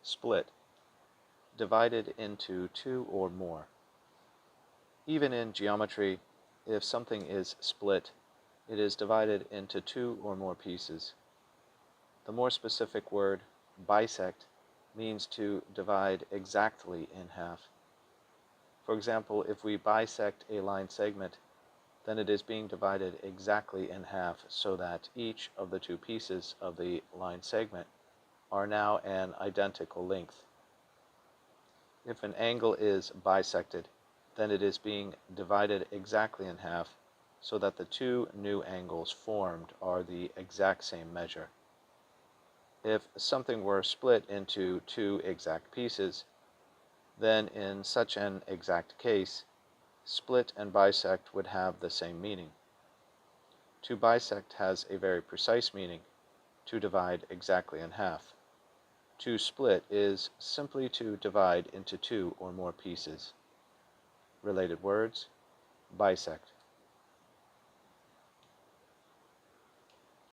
split, divided into two or more. Even in geometry, if something is split, it is divided into two or more pieces. The more specific word, bisect, means to divide exactly in half. For example, if we bisect a line segment, then it is being divided exactly in half so that each of the two pieces of the line segment are now an identical length. If an angle is bisected, then it is being divided exactly in half so that the two new angles formed are the exact same measure. If something were split into two exact pieces, then in such an exact case, split and bisect would have the same meaning. To bisect has a very precise meaning, to divide exactly in half. To split is simply to divide into two or more pieces. Related words, bisect.